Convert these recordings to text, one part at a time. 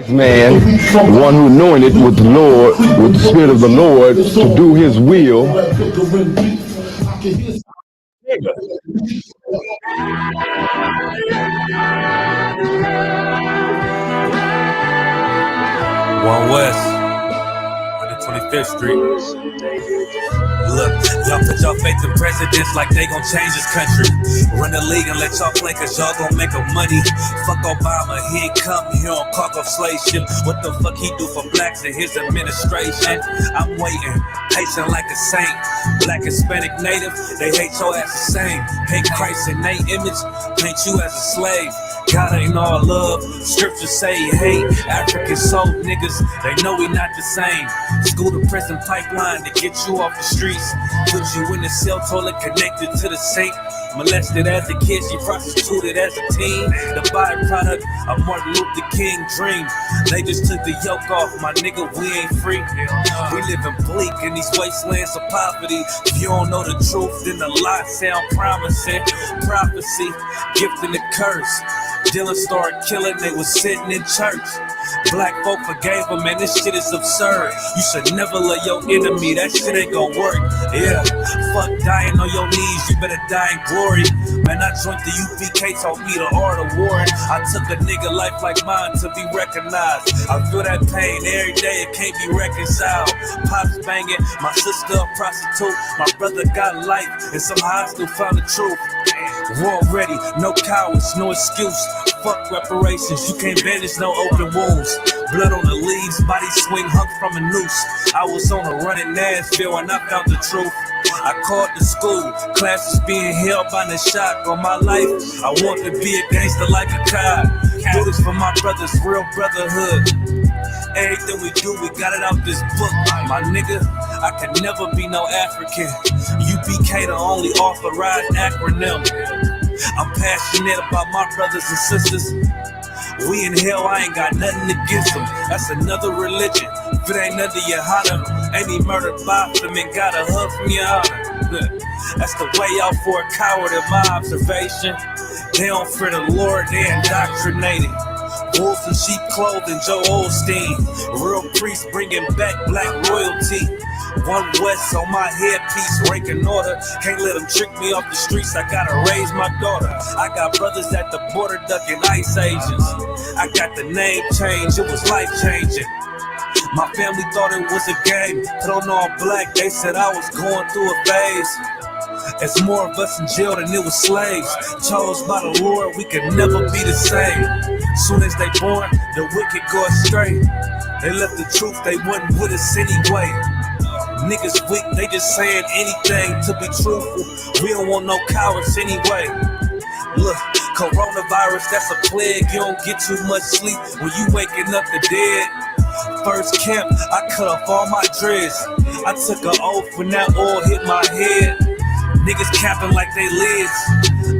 Man, one who anointed with the Lord, with the Spirit of the Lord, to do His will. One West, 125th Street. Look, y'all put y'all faith in presidents like they gon' change this country. Run the league and let y'all play cause y'all gon' make a money. Fuck Obama, he ain't come here on cargo slave ship. What the fuck he do for blacks in his administration? I'm waiting, patient like a saint. Black, Hispanic, Native, they hate your ass the same. Hate Christ in they image, paint you as a slave. God ain't all love, scriptures say he hate African soul niggas, they know we not the same. School to prison pipeline to get you off the streets. Put you in the cell toilet connected to the sink. Molested as a kid, she prostituted as a teen. The byproduct of Martin Luther King dream. They just took the yoke off, my nigga, we ain't free. We living bleak in these wastelands of poverty. If you don't know the truth, then the lie sound promising. Prophecy, gift and the curse. Dylan started killing, they was sitting in church. Black folk forgave him, man, this shit is absurd. You should never love your enemy, that shit ain't gon' work. Yeah, fuck dying on your knees, you better die in glory. Man, I joined the UPK, taught me the art of war. I took a nigga life like mine to be recognized. I feel that pain every day, it can't be reconciled. Pops banging, my sister a prostitute. My brother got life, and somehow I still found the truth. War ready, no cowards, no excuse. Fuck reparations, you can't bandage no open wounds. Blood on the leaves, body swing hung from a noose. I was on a run in Nashville and I found the truth. I called the school, classes being held by the shock on my life. I want to be a gangster like a cop. Do this for my brothers, real brotherhood. Everything we do, we got it out this book. My nigga, I can never be no African. UPK the only authorized acronym. I'm passionate about my brothers and sisters. We in hell, I ain't got nothing against them. That's another religion. If it ain't under your honor, ain't he murdered by them and got a hug from your honor. That's the way out for a coward in my observation. They don't fear the Lord, they indoctrinated. Wolves in sheep clothing, Joe Osteen. Real priests bringing back black royalty. One West on my headpiece, ranking order. Can't let them trick me off the streets, I gotta raise my daughter. I got brothers at the border ducking ICE agents. I got the name change, it was life changing. My family thought it was a game, put on all black, they said I was going through a phase. There's more of us in jail than it was slaves. Chose by the Lord, we could never be the same. Soon as they born, the wicked go astray. They left the truth, they wasn't with us anyway. Niggas weak, they just saying anything to be truthful. We don't want no cowards anyway. Look, coronavirus, that's a plague. You don't get too much sleep when you waking up the dead. First camp, I cut off all my dreads. I took an oath when that oil hit my head. Niggas capping like they lids.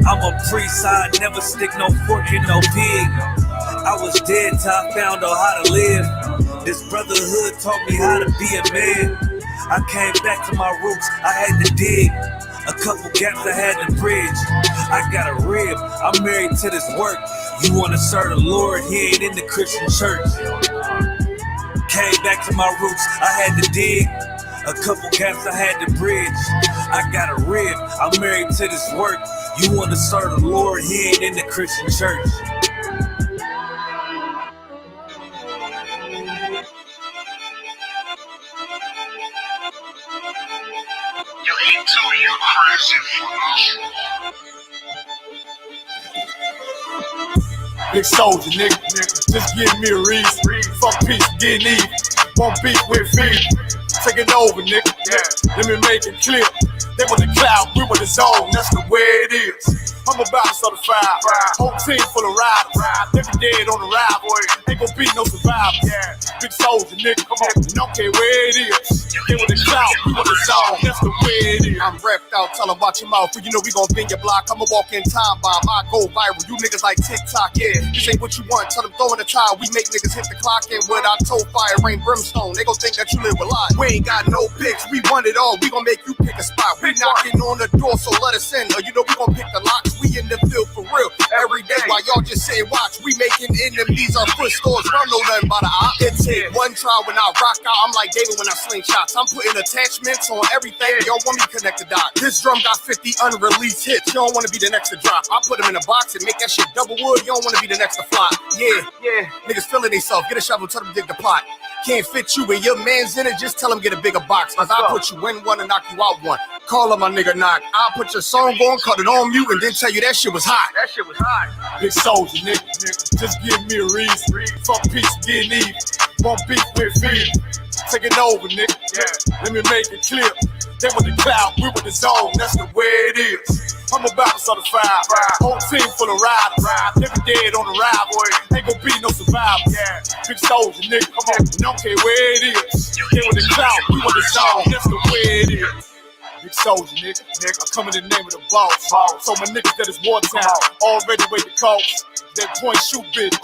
I'm a priest, I never stick no fork in no pig. I was dead till I found out how to live. This brotherhood taught me how to be a man. I came back to my roots, I had to dig. A couple gaps I had to bridge. I got a rib, I'm married to this work. You wanna serve the Lord, he ain't in the Christian church. Came back to my roots, I had to dig. A couple gaps I had to bridge. I got a rib, I'm married to this work. You wanna serve the Lord, he ain't in the Christian church. You crazy for this. Big soldier, nigga. Just give me a reason. Fuck peace, getting even. Won't beef with me. Take it over, nigga. Yeah. Let me make it clear. They want the cloud, we want the zone. That's the way it is. I'm about to start a fire. Whole team full of riders. Every dead on the ride, boy. Ain't gon' be no survivors. Yeah. Big soldier, nigga. Come on. Don't care where it is. They want the cloud, we want the zone. That's the way it is. I'm repped out, tell them watch your mouth. You know we gon' bend your block. I'ma walk in time bomb. I go viral. You niggas like TikTok, yeah. This ain't what you want. Tell them throw in the tile. We make niggas hit the clock in with our toe fire, rain brimstone. They gon' think that you live a lie. We ain't got no picks. We want it all. We gon' make you pick a spot. We knocking on the door, so let us in. Or you know we gon' pick the locks. We in the field for real. Every day while y'all y'all just say watch. We making enemies, our foot stores. Run know nothing about a op. It's it. One try when I rock out, I'm like David when I sling shots. I'm putting attachments on everything. Y'all want me to connect the dot. This drum got 50 unreleased hits. You don't want to be the next to drop. I put them in a box and make that shit double wood. You don't want to be the next to flop. Yeah. Niggas feeling themselves. Get a shovel, tell them dig the pot. Can't fit you and your man's in it, just tell him get a bigger box. Cause I'll put you in one and knock you out one. Call up my nigga knock. I'll put your song on, cut it on mute, and then tell you that shit was hot. Big soldier, nigga. Just give me a reason. Fuck peace, getting even. Won't beef with feed. Taking over, nigga. Let me make it clear. They with the cloud, we with the zone. That's the way it is. I'm about to start a fire. Whole team full of riders. Never dead on the ride, boy. Ain't gon' be no survivors. Big soldier, nigga. Come on. Don't care where it is. They with the cloud, we with the zone. That's the way it is. Big soldier, nigga. I come in the name of the boss. So my niggas that is wartime. Already wait the calls. That point shoot bitch.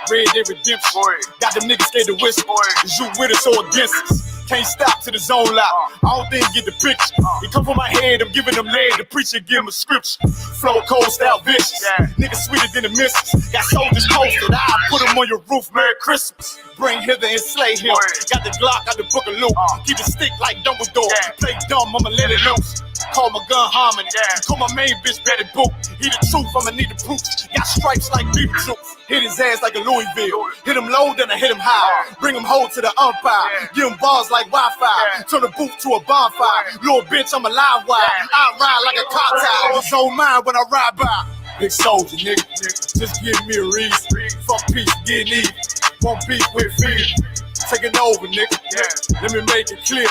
Red Dead Redemption. Got them niggas scared to whisper. Is you with us or against us? Can't stop to the zone loud. I don't think get the picture. It come from my head, I'm giving them lead. The preacher give him a scripture. Flow cold style vicious. Niggas sweeter than the missus. Got soldiers posted. I put them on your roof. Merry Christmas. Bring hither and slay him. Got the Glock, got the book of loot. Keep the stick like Dumbledore. Play dumb, I'ma let it loose. Call my gun harmony. Call my main bitch Betty Boop. He the truth, I'ma need the proof. Got stripes like Beetlejuice. Hit his ass like a Louisville. Hit him low, then I hit him high. Bring him home to the umpire. Give him bars like Wi-Fi. Turn the booth to a bonfire. Little bitch, I'm a live wire. I ride like a car tire. It's on mine when I ride by. Big soldier, nigga. Just give me a reason. Fuck peace, getting even. Won't beef with fear. Taking over, nigga. Let me make it clear.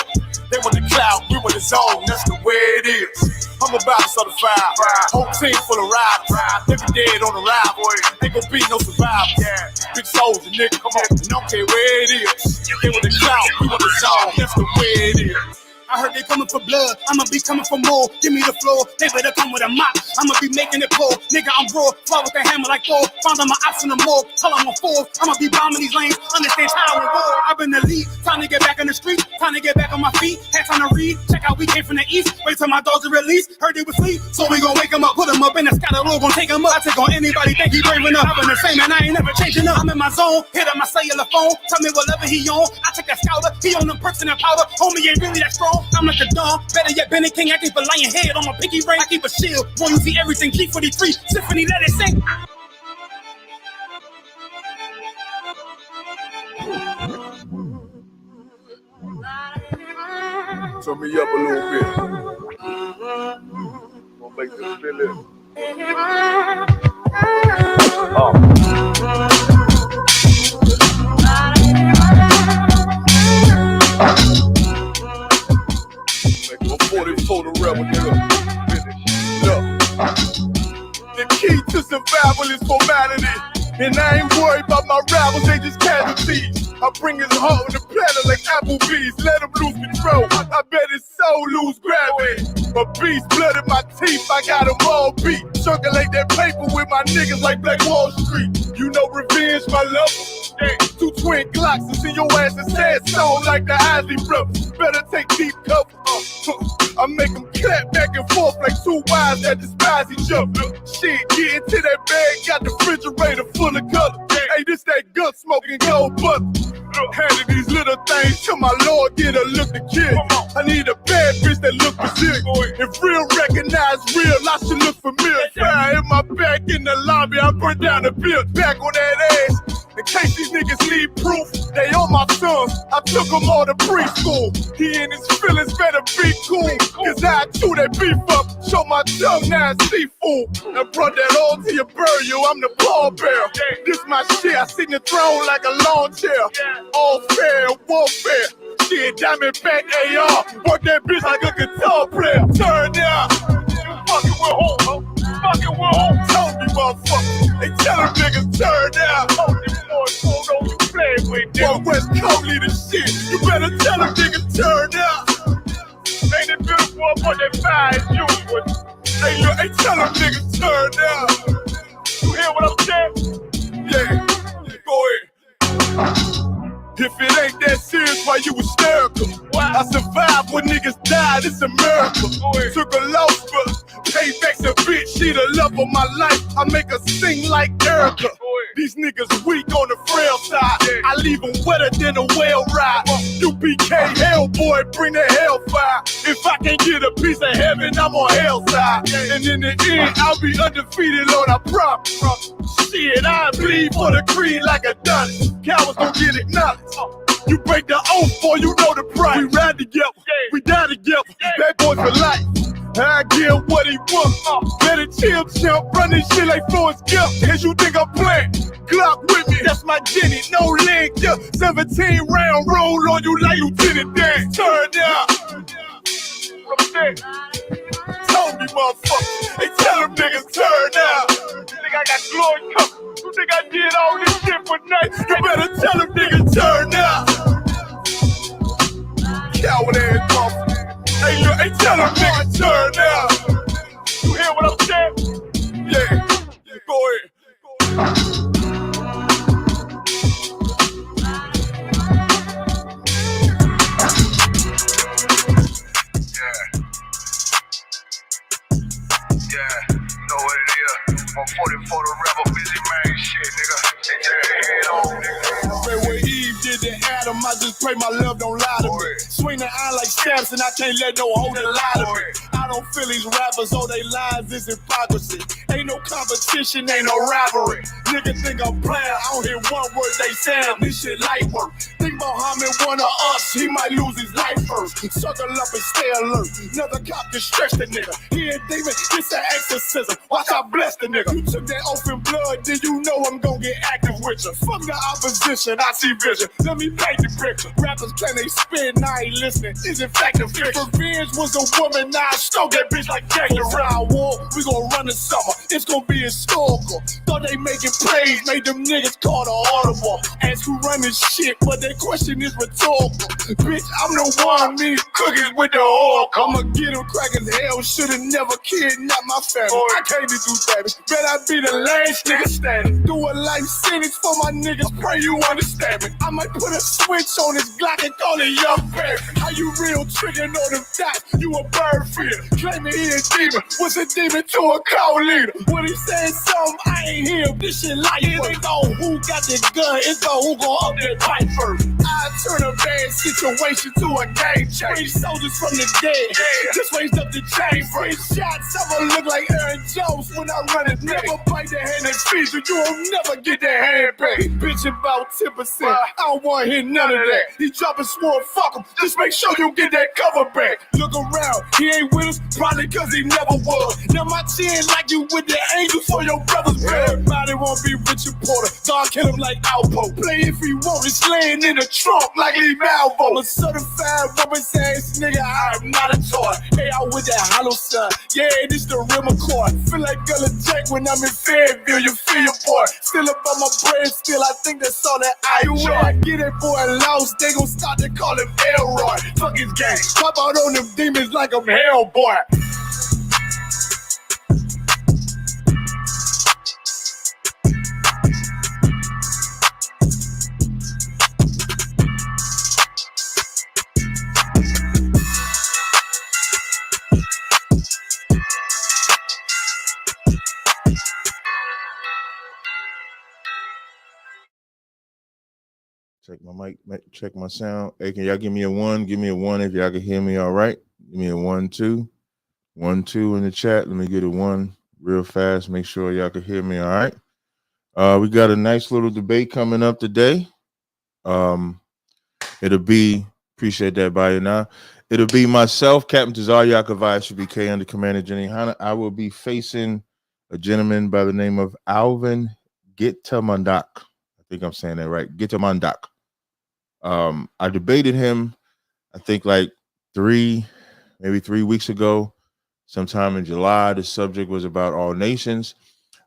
They want the cloud, we want the zone. That's the way it is. I'm about to start a fire. Whole team full of riders. Never dead on the ride, boy. Ain't gon' be no survivors. Big soldier, nigga. Come on. And don't care where it is. They want the cloud, we want the zone. That's the way it is. I heard they coming for blood, I'ma be coming for more. Give me the floor, they better come with a mop. I'ma be making it pour. Nigga, I'm raw, fly with the hammer like Thor. Found on my ops in the morgue, tell I'm on four. I'ma be bombing these lanes, understand how and war. I've been the lead, time to get back in the street. Time to get back on my feet, had time to read. Check out, we came from the east, wait till my dogs are released. Heard they was sleep, so we gon' wake them up. Put them up in the sky, the Lord gon' take them up. I take on anybody, think he brave enough. I've been the same and I ain't never changing up. I'm in my zone, hit up my cellular phone. Tell me what level he on, I take that scouter. He on them perks and that powder, homie ain't really that strong. I'm like the dawn. Better yet, Benny King, I keep a lion head on my pinky ring. I keep a shield, boy, you see everything. G43, Symphony, let it sing. Turn me up a little bit. Gonna make this feel it. Like 44 the rebel, nigga. Look. The key to survival is formality. And I ain't worried about my rivals, they just casualties. I bring his heart on the planet like Applebee's. Let him lose control, I bet his soul lose gravity. A beast, blood in my teeth, I got them all beat. Circulate that paper with my niggas like Black Wall Street. You know revenge, my love. Yeah. 2 twin Glocks and see your ass in sandstone like the Isley brothers. Better take deep cover. I make them clap back and forth like 2 wives that despise each other. Shit, get into that bag, got the refrigerator full of color. Hey, this that gun smoking gold butter. Handing these little things to my Lord, get a look to kid. I need a bad bitch that look sick. If real recognize real, I should look familiar. Fire in my back in the lobby, I burn down the bill. Back on that ass. In case these niggas need proof, they on my sons. I took them all to preschool. He and his feelings better be cool. Cause I chew that beef up, show my tongue now it's seafood. And brought that all to your burial, I'm the pallbearer. This my shit, I sing the throne like a lawn chair. All fair, warfare. Shit, Diamondback AR. Work that bitch like a guitar player. Turn down. You fucking with home, fucking with home. Told me, motherfucker. They tell them niggas turn down. Told you boys, hold on, you play with them. Well, West Coast lead the shit. You better tell them niggas turn down. Ain't it beautiful up on that fire as usual? Hey, look, they tell them niggas turn down. You hear what I'm saying? Yeah, go ahead. If it ain't that serious, why you hysterical? I survived when niggas died, it's a miracle. Took a loss, but Payback's a bitch, she the love of my life. I make her sing like Erica. These niggas weak on the frail side. I leave them wetter than a whale ride. UPK Hellboy, bring the hellfire. If I can't get a piece of heaven, I'm on hell's side. And in the end, I'll be undefeated, Lord, I promise. Shit, I bleed for the creed like a Adonis. Cowards don't get acknowledged. You break the oath, boy, you know the price. We ride together, we die together. Bad boys for life. I get what he wants. Better chill, chump. Run this shit like Forrest Gump. Cause you think I'm playing. Glock with me, that's my Jenny. No leg, yeah. 17 round roll on you like Lieutenant Dan. Turn down. Told me, motherfucker. They tell them niggas turn down. You think I got glory coming? You think I did all this shit for nothing? You better tell them niggas turn down. Coward ass motherfucker. Hey, look, hey, tell them niggas turn down. You hear what I'm saying? Yeah, go ahead. Yeah, you know what it is. 140 for the rebel, busy man shit, nigga. Take your head on, nigga. Pray where Eve did to Adam, I just pray my love don't lie to me. Swing the eye like Samson, I can't let no holder lie to me. I don't feel these rappers, all they lies is hypocrisy. Ain't no competition, ain't no rivalry. Nigga think I'm playing, I don't hear one word they saying, this shit light work. Think Muhammad one of us, he might lose his life first. Circle up and stay alert, another cop can stretch the nigga. He ain't demon, it's an exorcism, watch I bless the nigga. You took that oath in blood, then you know I'm gonna get active with you. Fuck the opposition, I see vision, let me paint the picture. Rappers claim they spin, I ain't listening, is in fact a fiction. Revenge was a woman, now I stroke that bitch like Jack the Round War. We gon' run the summer, it's gon' be historical. Thought they making plays, made them niggas call the audible. Ask who run this shit, but that question is rhetorical. Bitch, I'm the one, me cookies with the oil. I'ma get them cracking hell, should've never kidnapped my family. I can't do damage, bet I be the last nigga standing. Do a life sentence for my niggas, pray you understand me. I might put a switch on this Glock and call it Young Bear. How you real tricking on them dots, you a bird feeder. Claiming he a demon, was a demon to a cult leader. When he said something, I ain't hear this shit like it ain't on who got the gun, it's on who gon' up that fight first. I turn a bad situation to a game change. Soldiers from the dead, just raised up the chain. Free shots, I'ma look like Aaron Jones when I run it. Never bite the hand that feeds you, you won't never get that hand back. Bitch about 10%, I don't wanna hear none of that. He dropping swore, fuck him, just make sure you get that cover back. Look around, he ain't with us, probably cause he never was. Now my chin like you with the angels for your brother's bed. Everybody won't be Richard Porter, God kill him like Alpo. Play if he want, it's laying in the trunk like Lee Malvo. I'm a certified rubber's ass nigga, I am not a toy. Hey, I with that hollow son, yeah, this the real McCoy. Feel like Gullah Jack when I'm in Fayetteville, you feel your boy. Still up on my bread, still I think that's all that I enjoy. I get it boy lost, they gon' start to call him Elroy. Fuck his gang, pop out on them demons like I'm Hellboy. Check my mic, check my sound. Hey, can y'all give me a one? Give me a one if y'all can hear me all right. Give me a 1 2. 1 2 in the chat. Let me get a one real fast. Make sure y'all can hear me all right. We got a nice little debate coming up today. It'll be, appreciate that by you now. It'll be myself, Captain Tazaryach BK under Commander Jenny Hanna. I will be facing a gentleman by the name of Alvin Gitamondoc. I think I'm saying that right. Gitamondoc. I debated him, I think like maybe 3 weeks ago, sometime in July. The subject was about all nations.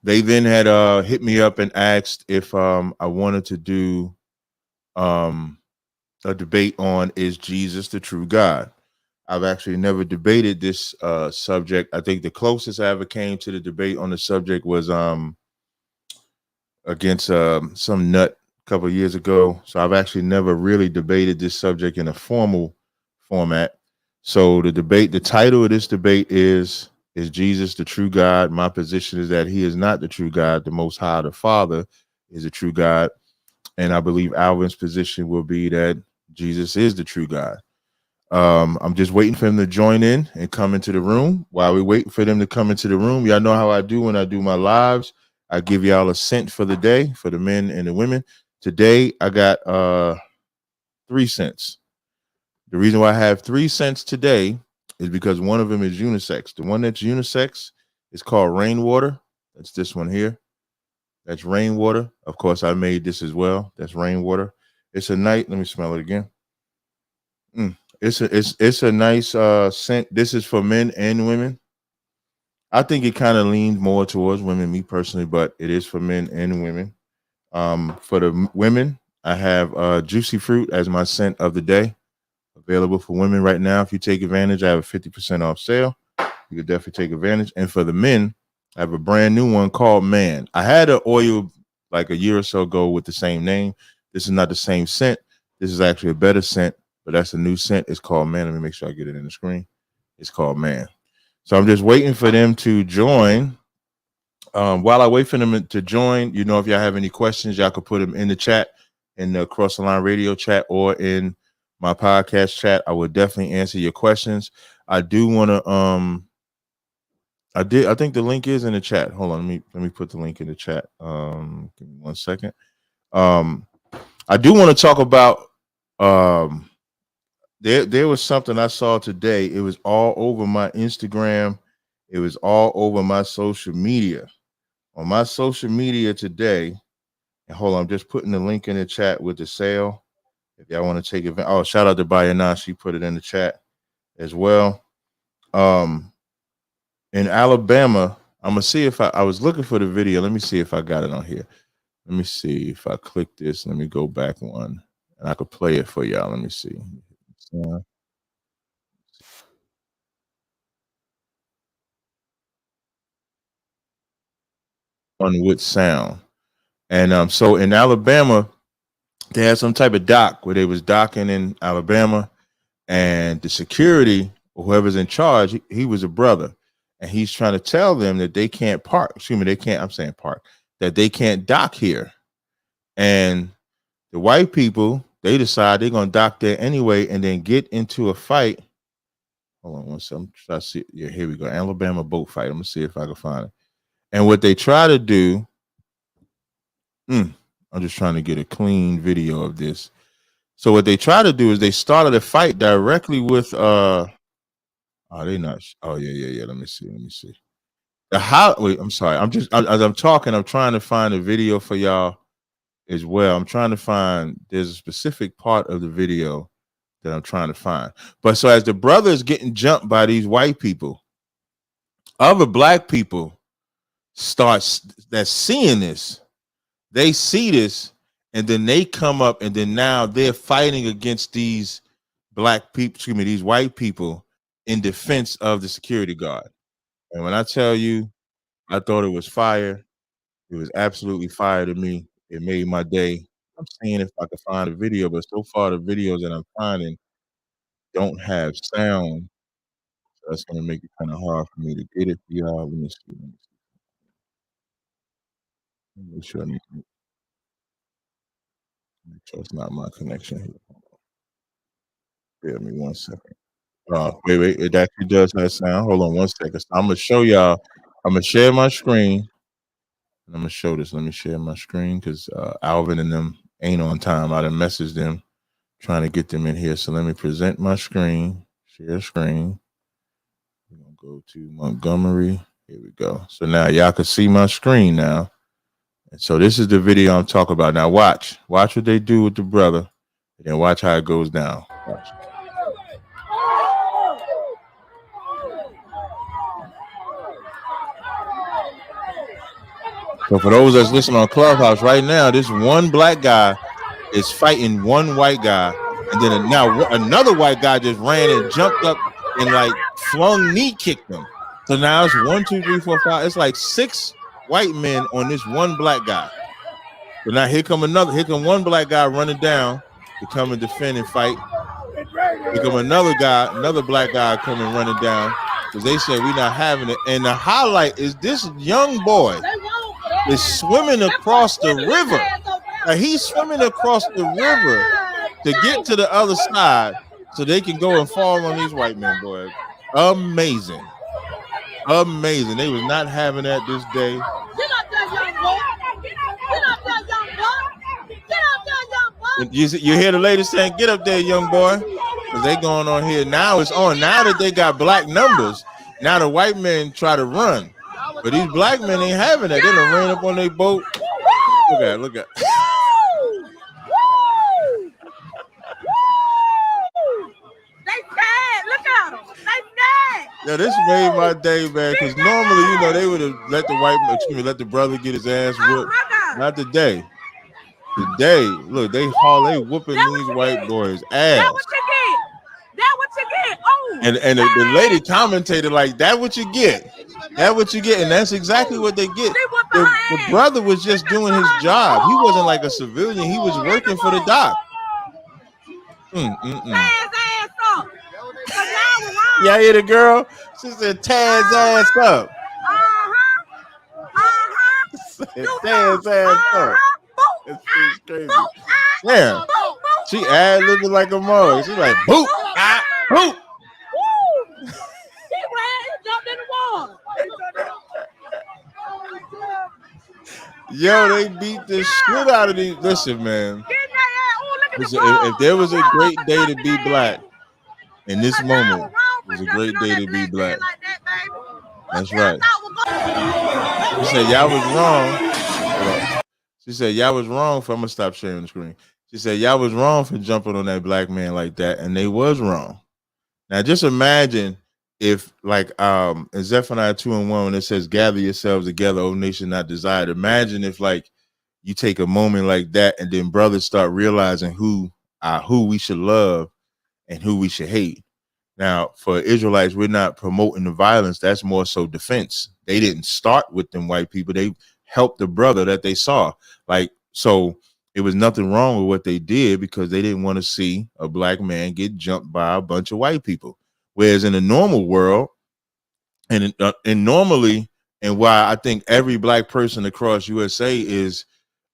They then had hit me up and asked if I wanted to do a debate on is Jesus the true God. I've actually never debated this subject. I think the closest I ever came to the debate on the subject was against some nut a couple of years ago. So I've actually never really debated this subject in a formal format. So the title of this debate is Is Jesus the true God? My position is that he is not the true God. The Most High, the Father, is the true God. And I believe Alvin's position will be that Jesus is the true God. I'm just waiting for him to join in and come into the room. While we wait for them to come into the room, y'all know how I do when I do my lives. I give y'all a cent for the day, for the men and the women. Today, I got 3 cents. The reason why I have 3 cents today is because one of them is unisex. The one that's unisex is called rainwater. That's this one here. That's rainwater. Of course, I made this as well. That's rainwater. It's a nice. Let me smell it again. It's a nice scent. This is for men and women. I think it kind of leans more towards women, me personally, but it is for men and women. For the women, I have juicy fruit as my scent of the day. Available for women right now. If you take advantage, I have a 50% off sale. You could definitely take advantage. And for the men, I have a brand new one called Man. I had an oil like a year or so ago with the same name. This is not the same scent. This is actually a better scent, but that's a new scent. It's called Man. Let me make sure I get it in the screen. It's called Man. So I'm just waiting for them to join. While I wait for them to join, you know, if y'all have any questions, y'all could put them in the chat, in the Cross the Line Radio chat, or in my podcast chat. I will definitely answer your questions. I do want to I think the link is in the chat. Hold on, let me put the link in the chat. Give me 1 second. I do want to talk about there was something I saw today. It was all over my Instagram. It was all over my social media. On my social media today, and hold on, I'm just putting the link in the chat with the sale. If y'all want to take advantage. Oh, shout out to Bayana. She put it in the chat as well. In Alabama, I'm going to see if I was looking for the video. Let me see if I got it on here. Let me see if I click this. Let me go back one, and I could play it for y'all. Let me see. On with sound. And so in Alabama, they had some type of dock where they was docking in Alabama, and the security or whoever's in charge, he was a brother, and he's trying to tell them that they can't park. Excuse me, they can't. I'm saying park. That they can't dock here, and the white people, they decide they're gonna dock there anyway, and then get into a fight. Hold on one second. I see. Yeah, here we go. Alabama boat fight. I'm gonna see if I can find it. And what they try to do. I'm just trying to get a clean video of this. So what they try to do is they started a fight directly with they not. Oh yeah. Let me see. Wait, I'm sorry. As I'm talking, I'm trying to find a video for y'all as well. I'm trying to find. There's a specific part of the video that I'm trying to find. But so as the brother is getting jumped by these white people, other black people that's seeing this. They see this, and then they come up, and then now they're fighting against these these white people in defense of the security guard. And when I tell you, I thought it was fire. It was absolutely fire to me. It made my day. I'm seeing if I can find a video, but so far the videos that I'm finding don't have sound. So that's going to make it kind of hard for me to get it for y'all. Let me see. Make sure it's not my connection here. Give me 1 second. Wait. It actually does have sound. Hold on 1 second. So I'm gonna show y'all. I'm gonna share my screen. And I'm gonna show this. Let me share my screen because Alvin and them ain't on time. I done messaged them trying to get them in here. So let me present my screen. Share screen. We're gonna go to Montgomery. Here we go. So now y'all can see my screen now. And so this is the video I'm talking about. Now watch what they do with the brother, and then watch how it goes down. Watch. So for those that's listening on Clubhouse right now, this one black guy is fighting one white guy, and then now another white guy just ran and jumped up and like flung knee kicked him. So now it's 1, 2, 3, 4, 5. It's like 6 white men on this one black guy. But now here come one black guy running down to come and defend and fight. Here come another black guy coming running down because they said we're not having it. And the highlight is this young boy is swimming across the river. Like he's swimming across the river to get to the other side so they can go and fall on these white men, boy. Amazing. Amazing. They was not having that this day. Get up there, young boy. Get up there, young boy. Get up there, young boy. You hear the lady saying, get up there, young boy. Because they going on here. Now it's on. Now that they got black numbers, now the white men try to run. But these black men ain't having that. They done ran up on their boat. Look at it. Yeah, this made my day, man. Because normally, they would have let the brother get his ass whipped. Not today. Today, look, they whooping these white boys' ass. That what you get. That what you get. Oh. And the lady commentated like, that what you get. That what you get. And that's exactly what they get. The brother was just doing his job. He wasn't like a civilian. He was working for the doc. Yeah, I hear the girl. She said, Taz ass up. Taz ass up. It's crazy. Yeah. She ad-libbing like a mug. She's like, boop, boop. He jumped in the water. Yo, they beat the shit out of these. Listen, man. Listen, if there was a great day to be black in this moment, it was a great day to be black. That's right. She said, y'all was wrong. She said, y'all was wrong for, I'm going to stop sharing the screen. She said, y'all was wrong for jumping on that black man like that. And they was wrong. Now, just imagine if, like, in Zephaniah 2:1, when it says, gather yourselves together, O nation not desired. Imagine if, like, you take a moment like that and then brothers start realizing who we should love and who we should hate. Now, for Israelites, we're not promoting the violence. That's more so defense. They didn't start with them white people. They helped the brother that they saw. Like, so it was nothing wrong with what they did because they didn't want to see a black man get jumped by a bunch of white people. Whereas in a normal world, and normally, and why I think every black person across USA is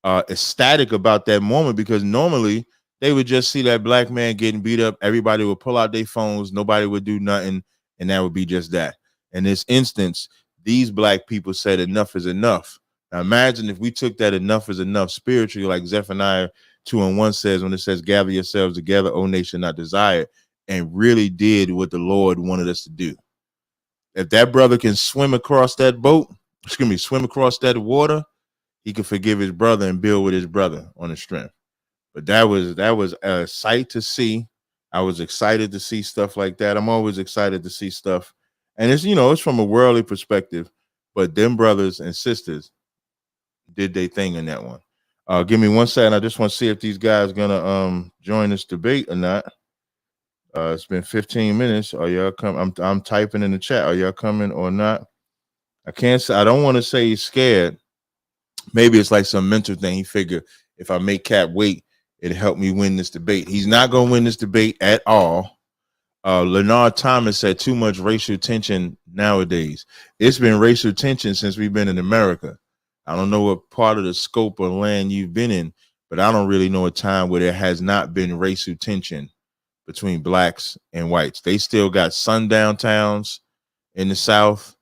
ecstatic about that moment, because normally they would just see that black man getting beat up. Everybody would pull out their phones. Nobody would do nothing. And that would be just that. In this instance, these black people said enough is enough. Now imagine if we took that enough is enough spiritually, like Zephaniah 2:1 says, when it says, gather yourselves together, O nation not desired, and really did what the Lord wanted us to do. If that brother can swim across that swim across that water, he can forgive his brother and build with his brother on his strength. But that was a sight to see. I was excited to see stuff like that. I'm always excited to see stuff. And it's, it's from a worldly perspective, but them brothers and sisters did their thing in that one. Give me 1 second. I just want to see if these guys gonna join this debate or not. It's been 15 minutes. Are y'all coming? I'm typing in the chat. Are y'all coming or not? I can't say. I don't want to say he's scared. Maybe it's like some mental thing. He figured if I make Cap wait, it'll help me win this debate. He's not gonna win this debate at all. Leonard Thomas said too much racial tension nowadays. It's been racial tension since we've been in America. I don't know what part of the scope of land you've been in, but I don't really know a time where there has not been racial tension between blacks and whites. They still got sundown towns in the South.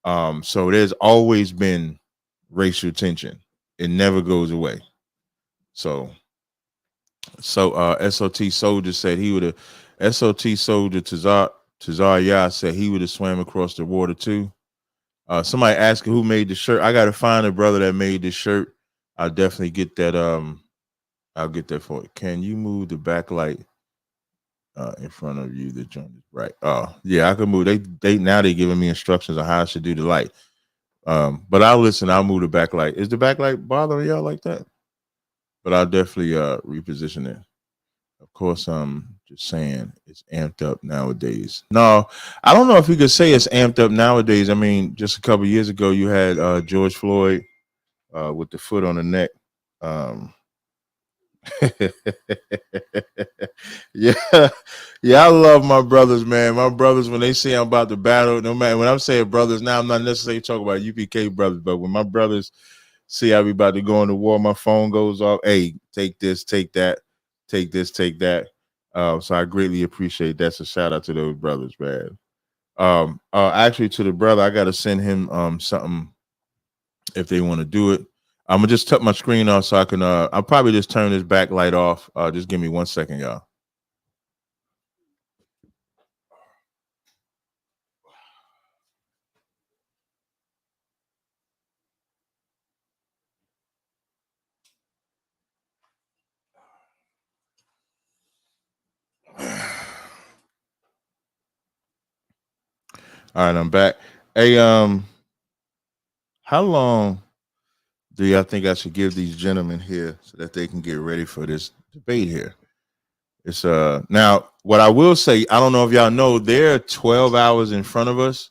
So there's always been racial tension. It never goes away. So SOT Soldier said he would have, SOT Soldier Tazaryach said he would have swam across the water too. Somebody asking who made the shirt. I gotta find a brother that made this shirt. I'll definitely get that. I'll get that for you. Can you move the backlight in front of you? The joint is right. Oh yeah, I can move. They now they giving me instructions on how I should do the light. But I'll listen. I'll move the backlight. Is the backlight bothering y'all like that? But I'll definitely reposition it. Of course, I'm just saying it's amped up nowadays. No, I don't know if you could say it's amped up nowadays. I mean, just a couple of years ago, you had George Floyd with the foot on the neck. Yeah, yeah, I love my brothers, man. My brothers, when they say I'm about to battle, no matter when I'm saying brothers now, I'm not necessarily talking about UPK brothers, but when my brothers see I be about to go into war, my phone goes off. Hey, take this, take that, take this, take that. So I greatly appreciate that. So shout out to those brothers, man. Actually, to the brother, I gotta send him something if they want to do it. I'm gonna just tuck my screen off so I can. I'll probably just turn this backlight off. Just give me 1 second, y'all. All right, I'm back. Hey, how long do y'all think I should give these gentlemen here so that they can get ready for this debate here? It's now what I will say, I don't know if y'all know, they're 12 hours in front of us.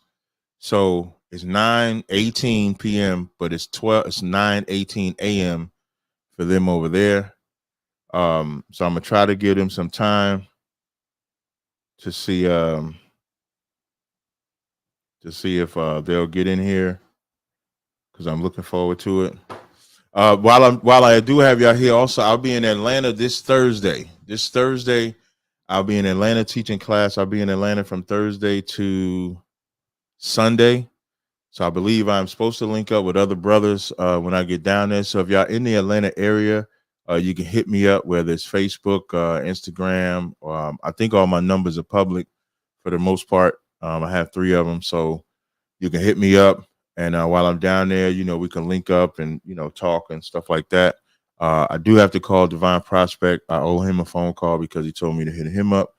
So it's 9:18 p.m., but it's 9:18 a.m. for them over there. So I'm gonna try to give them some time to see if they'll get in here because I'm looking forward to it. While I do have y'all here, also I'll be in Atlanta this Thursday. This Thursday, I'll be in Atlanta teaching class. I'll be in Atlanta from Thursday to Sunday. So I believe I'm supposed to link up with other brothers when I get down there. So if y'all in the Atlanta area, you can hit me up, whether it's Facebook, Instagram. I think all my numbers are public for the most part. I have 3 of them. So you can hit me up. And while I'm down there, we can link up and, talk and stuff like that. I do have to call Divine Prospect. I owe him a phone call because he told me to hit him up.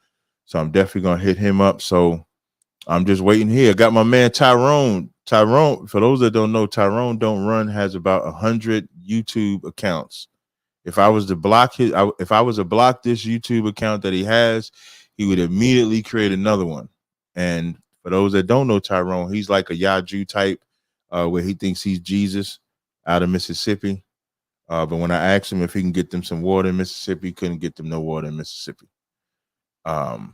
So I'm definitely going to hit him up. So I'm just waiting here. Got my man Tyrone. Tyrone, for those that don't know, Tyrone Don't Run has about 100 YouTube accounts. If I was to block this YouTube account that he has, he would immediately create another one. And for those that don't know Tyrone, he's like a Yaju type, where he thinks he's Jesus out of Mississippi. But when I asked him if he can get them some water in Mississippi, he couldn't get them no water in Mississippi. So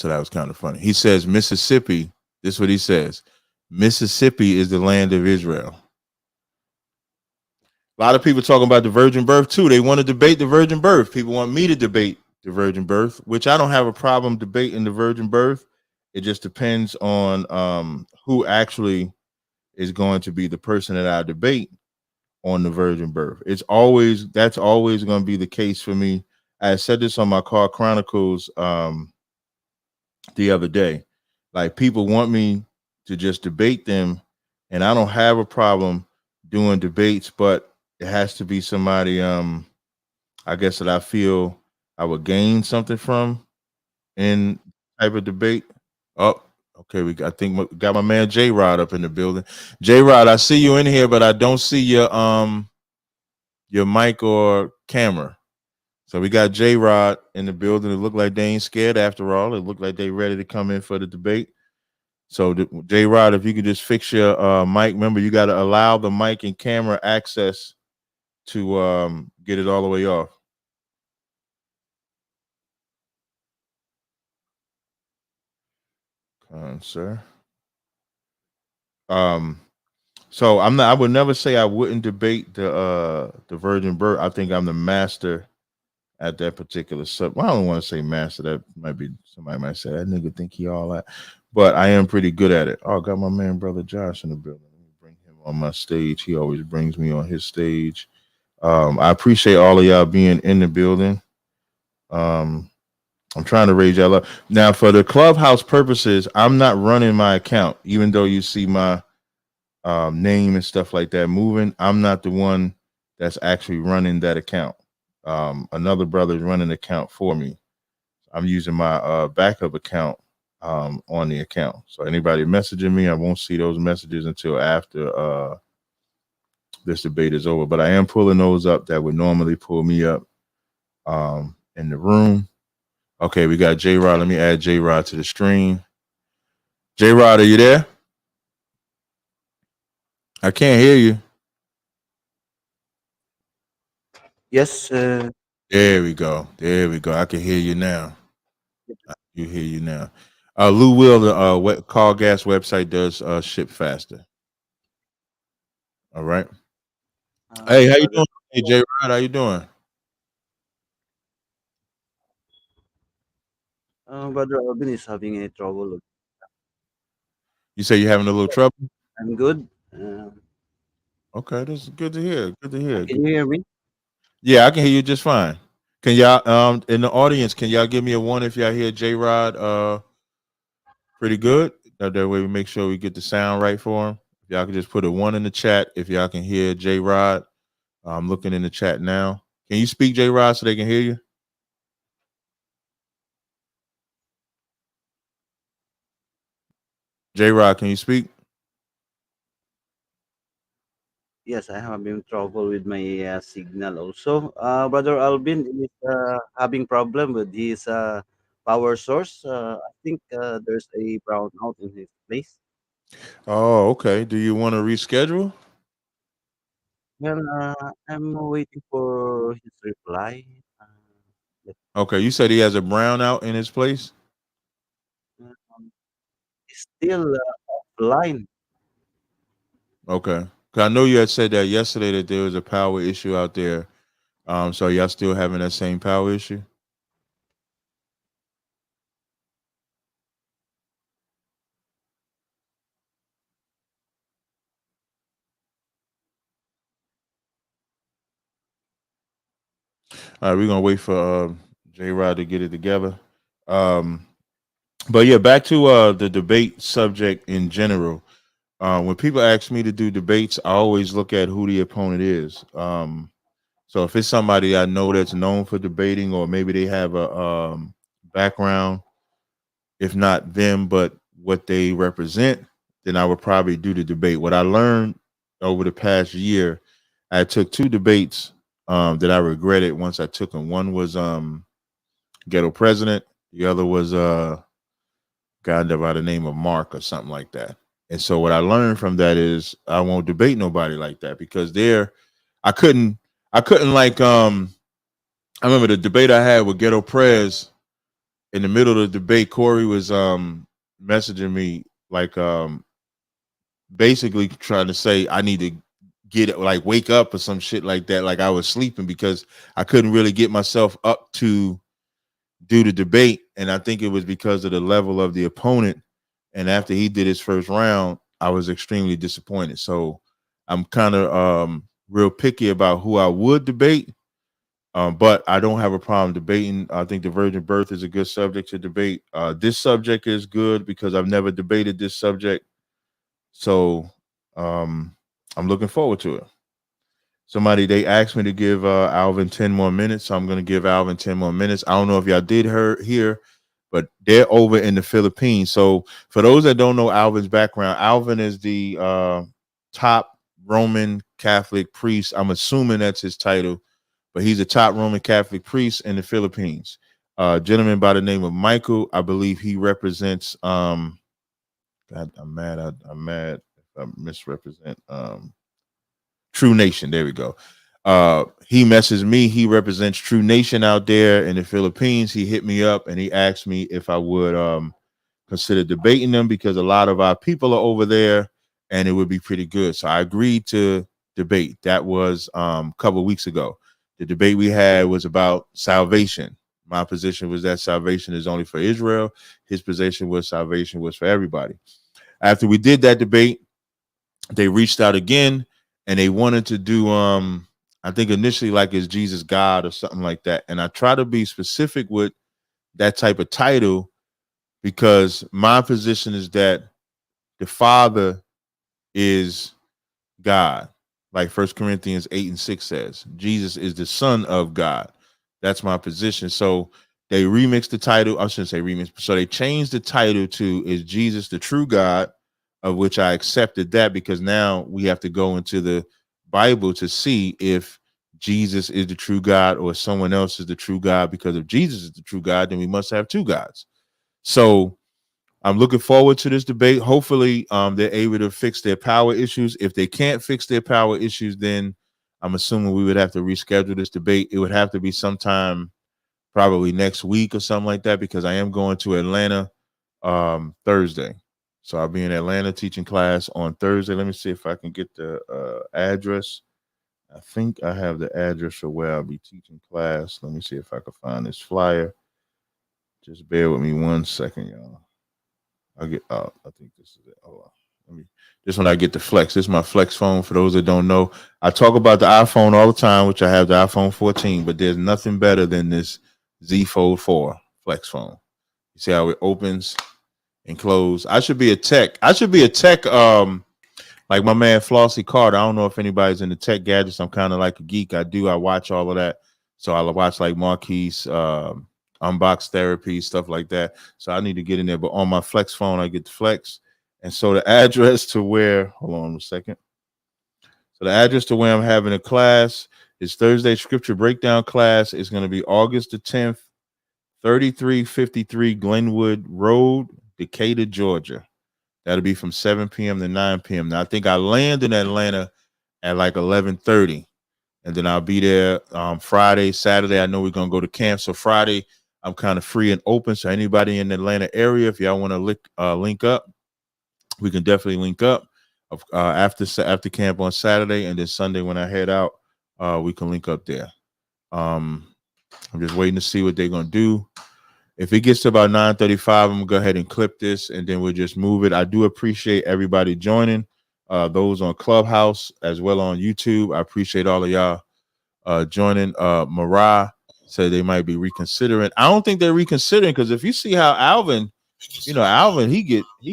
that was kind of funny. He says Mississippi, this is what he says. Mississippi is the land of Israel. A lot of people talking about the virgin birth too. They want to debate the virgin birth. People want me to debate the virgin birth, which I don't have a problem debating the virgin birth. It just depends on who actually is going to be the person that I debate on the virgin birth. That's always going to be the case for me. I said this on my Car Chronicles the other day. Like, people want me to just debate them, and I don't have a problem doing debates, but it has to be somebody I guess that I feel I would gain something from in type of debate. Oh, okay, I think we got my man J Rod up in the building. J Rod, I see you in here, but I don't see your mic or camera. So we got J Rod in the building. It looked like they ain't scared after all. It looked like they ready to come in for the debate. So J Rod, if you could just fix your mic. Remember, you got to allow the mic and camera access to get it all the way off. Come on, sir. So I would never say I wouldn't debate the virgin birth. I think I'm the master at that particular Well, I don't want to say master. That might be, somebody might say that nigga think he all that, but I am pretty good at it. Oh, I got my man brother Josh in the building. Let me bring him on my stage. He always brings me on his stage. I appreciate all of y'all being in the building. I'm trying to raise y'all up. Now, for the clubhouse purposes, I'm not running my account, even though you see my name and stuff like that moving. I'm not the one that's actually running that account. Another brother is running the account for me. I'm using my backup account on the account. So anybody messaging me, I won't see those messages until after this debate is over. But I am pulling those up that would normally pull me up in the room. Okay, we got J Rod. Let me add J Rod to the stream. J Rod, are you there? I can't hear you. Yes, There we go. There we go. I can hear you now. You hear you now. Lou Will, the Call Gas website does ship faster. All right. Hey, how you brother, doing? Hey, J Rod, how you doing? brother Alvin is having a trouble. You say you're having a little trouble? I'm good. Okay, that's good to hear. Good to hear. Can you hear me? Yeah, I can hear you just fine. Can y'all in the audience, can y'all give me a one if y'all hear J Rod pretty good? That way we make sure we get the sound right for him. If y'all can just put a one in the chat if y'all can hear J Rod. I'm looking in the chat now. Can you speak J Rod so they can hear you? J Rod, can you speak? Yes, I have having trouble with my signal also. Brother Alvin is having problem with his power source. I think there's a brownout in his place. Oh, okay. Do you want to reschedule? Well, I'm waiting for his reply. Uh, but, Okay, you said he has a brownout in his place. he's still offline. Okay, 'cause I know you had said that yesterday that there was a power issue out there. So y'all still having that same power issue? All right, we're gonna wait for J Rod to get it together. Um, but yeah, back to the debate subject in general. When people ask me to do debates, I always look at who the opponent is. So if it's somebody I know that's known for debating, or maybe they have a background, if not them, but what they represent, then I would probably do the debate. What I learned over the past year, I took two debates that I regretted once I took them. One was Ghetto President, the other was guy by the name of Mark or something like that. And so what I learned from that is I won't debate nobody like that because I couldn't I couldn't like I remember the debate I had with Ghetto Prez. In the middle of the debate, Corey was messaging me like basically trying to say I need to get like wake up or some shit like that. Like I was sleeping because I couldn't really get myself up to do the debate. And I think it was because of the level of the opponent. And after he did his first round, I was extremely disappointed. So I'm kind of real picky about who I would debate. But I don't have a problem debating. I think the virgin birth is a good subject to debate. This subject is good because I've never debated this subject. So I'm looking forward to it. They asked me to give Alvin 10 more minutes. So I'm going to give Alvin 10 more minutes. I don't know if y'all did hear, but they're over in the Philippines. So for those that don't know Alvin's background, Alvin is the top Roman Catholic priest. I'm assuming that's his title, but he's a top Roman Catholic priest in the Philippines. Gentleman by the name of Michael, I believe he represents. God, I'm mad. I'm mad if I misrepresent. True Nation. There we go. He messes me. He represents True Nation out there in the Philippines. He hit me up and he asked me if I would consider debating them because a lot of our people are over there and it would be pretty good. So I agreed to debate. That was a couple of weeks ago. The debate we had was about salvation. My position was that salvation is only for Israel. His position was salvation was for everybody. After we did that debate, they reached out again and they wanted to do I think initially like is Jesus God or something like that. And I try to be specific with that type of title because my position is that the Father is God. Like 1 Corinthians 8:6 says, Jesus is the Son of God. That's my position. So they remixed the title. I shouldn't say remix. So they changed the title to Is Jesus the True God? Of which I accepted that because now we have to go into the Bible to see if Jesus is the true God or someone else is the true God. Because if Jesus is the true God, then we must have two gods. So I'm looking forward to this debate. Hopefully, they're able to fix their power issues. If they can't fix their power issues, then I'm assuming we would have to reschedule this debate. It would have to be sometime probably next week or something like that, because I am going to Atlanta Thursday. So I'll be in Atlanta teaching class on Thursday. Let me see if I can get the address. I think I have the address for where I'll be teaching class. Let me see if I can find this flyer. Just bear with me 1 second, y'all. I think this is it. Hold on. This one I get the Flex. This is my Flex phone. For those that don't know, I talk about the iPhone all the time, which I have the iPhone 14, but there's nothing better than this Z Fold 4 Flex phone. You see how it opens and closes? I should be a tech. Like my man Flossie Carter. I don't know if anybody's into tech gadgets. I'm kind of like a geek. I watch all of that. So I watch like Marquise, Unbox Therapy, stuff like that. So I need to get in there. But on my Flex phone, I get the Flex. And so the address to where, hold on a second. So the address to where I'm having a class is Thursday Scripture Breakdown class. It's going to be August the 10th, 3353 Glenwood Road, Decatur, Georgia. That'll be from 7 p.m. to 9 p.m. Now, I think I land in Atlanta at like 11:30. And then I'll be there Friday, Saturday. I know we're going to go to camp. So Friday, I'm kind of free and open. So anybody in the Atlanta area, if y'all want to link up, we can definitely link up after camp on Saturday. And then Sunday when I head out, we can link up there. I'm just waiting to see what they're going to do. If it gets to about 9:35, I'm going to go ahead and clip this, and then we'll just move it. I do appreciate everybody joining, those on Clubhouse as well on YouTube. I appreciate all of y'all joining. Mariah said they might be reconsidering. I don't think they're reconsidering, because if you see how Alvin, he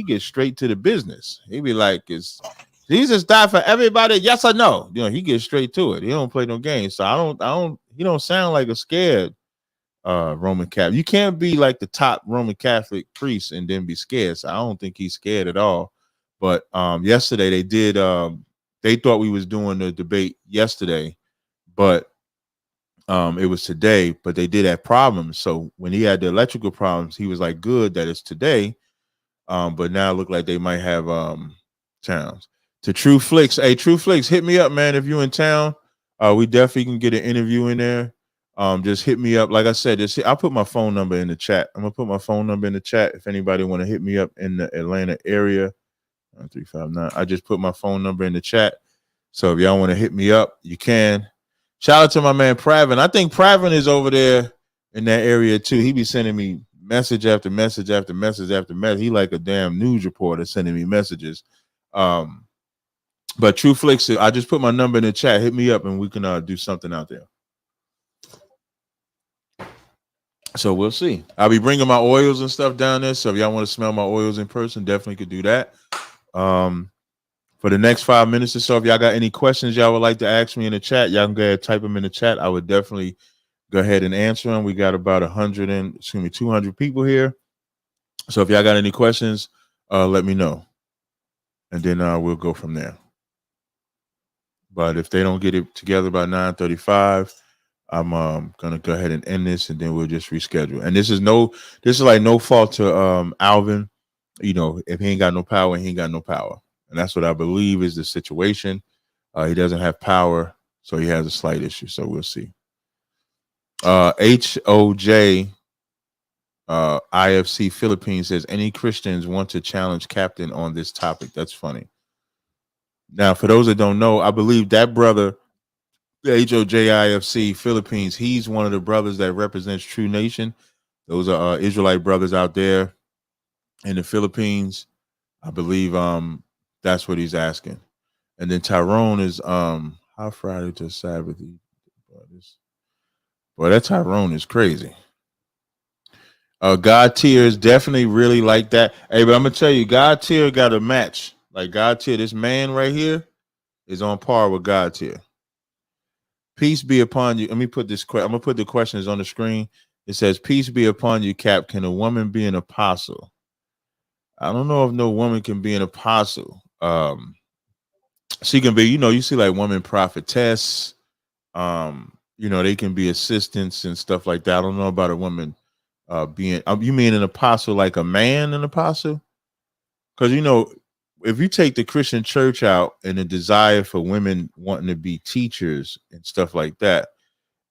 gets straight to the business. He be like, "Is Jesus died for everybody? Yes or no?" He gets straight to it. He don't play no games. So he don't sound like a scared Roman Catholic. You can't be like the top Roman Catholic priest and then be scared. So I don't think he's scared at all. But yesterday they did. They thought we was doing the debate yesterday, but it was today. But they did have problems. So when he had the electrical problems, he was like, "Good that it's today." But now it look like they might have towns. To True Flicks, hey, True Flicks, hit me up, man. If you're in town, we definitely can get an interview in there. Just hit me up. Like I said, I'll put my phone number in the chat. I'm gonna put my phone number in the chat if anybody want to hit me up in the Atlanta area. 359. I just put my phone number in the chat. So if y'all want to hit me up, you can. Shout out to my man Pravin. I think Pravin is over there in that area too. He be sending me message after message after message after message. He like a damn news reporter sending me messages. But True Flicks, I just put my number in the chat. Hit me up and we can do something out there. So we'll see. I'll be bringing my oils and stuff down there. So if y'all want to smell my oils in person, definitely could do that. For the next 5 minutes or so, if y'all got any questions y'all would like to ask me in the chat, y'all can go ahead and type them in the chat. I would definitely go ahead and answer them. We got about 200 people here. So if y'all got any questions, let me know. And then we'll go from there. But if they don't get it together by 9:35, I'm gonna go ahead and end this, and then we'll just reschedule. And this is like no fault to Alvin. If he ain't got no power, he ain't got no power. And that's what I believe is the situation. He doesn't have power, so he has a slight issue. So we'll see. HOJ IFC Philippines says, any Christians want to challenge Captain on this topic? That's funny. Now, for those that don't know, I believe that brother, the HOJIFC Philippines, he's one of the brothers that represents True Nation. Those are Israelite brothers out there in the Philippines. I believe that's what he's asking. And then Tyrone is how Friday to Sabbath. Boy, that Tyrone is crazy. God tier is definitely really like that. Hey, but I'm gonna tell you, God tier got a match. Like God tier, this man right here is on par with God tier. Peace be upon you. Let me put this. I'm gonna put the questions on the screen. It says, "Peace be upon you, Cap. Can a woman be an apostle?" I don't know if no woman can be an apostle. She can be. You see like woman prophetess. They can be assistants and stuff like that. I don't know about a woman being. You mean an apostle like a man, an apostle? Because if you take the Christian church out and the desire for women wanting to be teachers and stuff like that,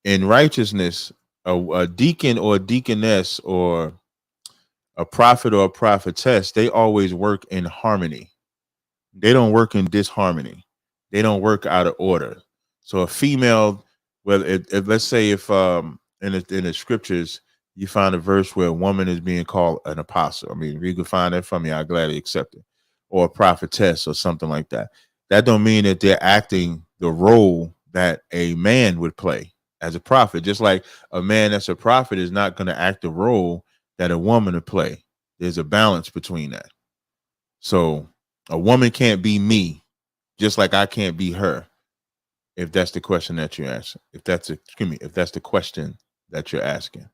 in righteousness, a deacon or a deaconess or a prophet or a prophetess, they always work in harmony. They don't work in disharmony. They don't work out of order. So a female, well, if let's say if in the scriptures you find a verse where a woman is being called an apostle. I mean, if you could find that from me, I gladly accept it. Or a prophetess or something like that. That don't mean that they're acting the role that a man would play as a prophet. Just like a man that's a prophet is not going to act the role that a woman would play. There's a balance between that. So a woman can't be me, just like I can't be her. If that's the question that you're asking, if that's the question that you're asking.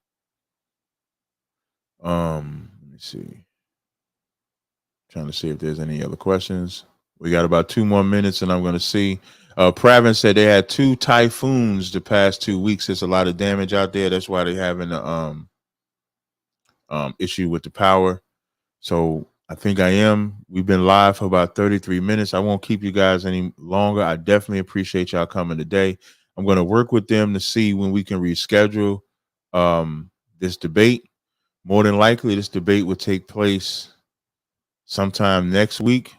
Let me see. Trying to see if there's any other questions. We got about 2 more minutes, and I'm going to see. Pravin said they had 2 typhoons the past 2 weeks. There's a lot of damage out there. That's why they're having the issue with the power. So I think we've been live for about 33 minutes. I won't keep you guys any longer. I definitely appreciate y'all coming today. I'm going to work with them to see when we can reschedule this debate. More than likely, this debate will take place sometime next week,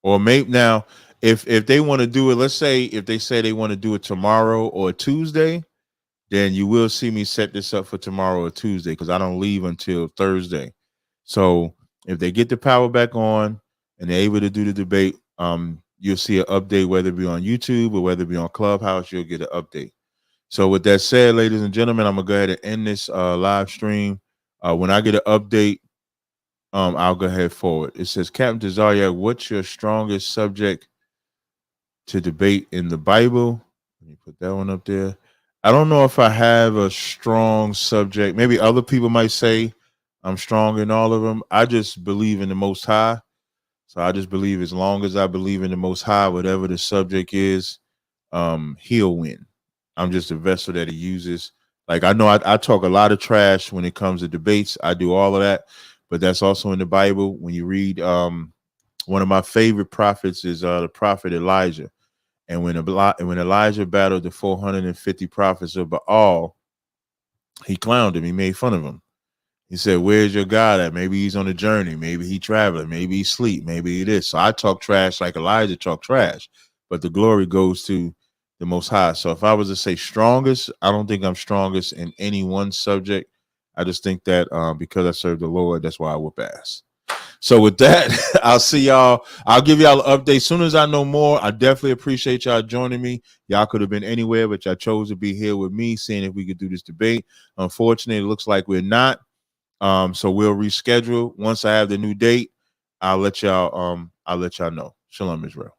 or maybe now, if they want to do it, let's say if they say they want to do it tomorrow or Tuesday, then you will see me set this up for tomorrow or Tuesday, because I don't leave until Thursday. So if they get the power back on and they're able to do the debate, you'll see an update, whether it be on YouTube or whether it be on Clubhouse, you'll get an update. So with that said, ladies and gentlemen, I'm gonna go ahead and end this live stream. When I get an update, I'll go ahead forward. It says, Captain Tazaryach, what's your strongest subject to debate in the Bible? Let me put that one up there. I don't know if I have a strong subject. Maybe other people might say I'm strong in all of them. I just believe in the Most High. So I just believe as long as I believe in the Most High, whatever the subject is, he'll win. I'm just a vessel that he uses. Like, I know I talk a lot of trash when it comes to debates. I do all of that. But that's also in the Bible. When you read, one of my favorite prophets is the prophet Elijah. And when Elijah battled the 450 prophets of Baal, he clowned him. He made fun of him. He said, where's your God at? Maybe he's on a journey. Maybe he's traveling. Maybe he's asleep. Maybe it is. So I talk trash like Elijah talked trash. But the glory goes to the Most High. So if I was to say strongest, I don't think I'm strongest in any one subject. I just think that because I serve the Lord, that's why I whoop ass. So with that, I'll see y'all. I'll give y'all an update as soon as I know more. I definitely appreciate y'all joining me. Y'all could have been anywhere, but y'all chose to be here with me, seeing if we could do this debate. Unfortunately, it looks like we're not. So we'll reschedule. Once I have the new date, I'll let y'all know. Shalom, Israel.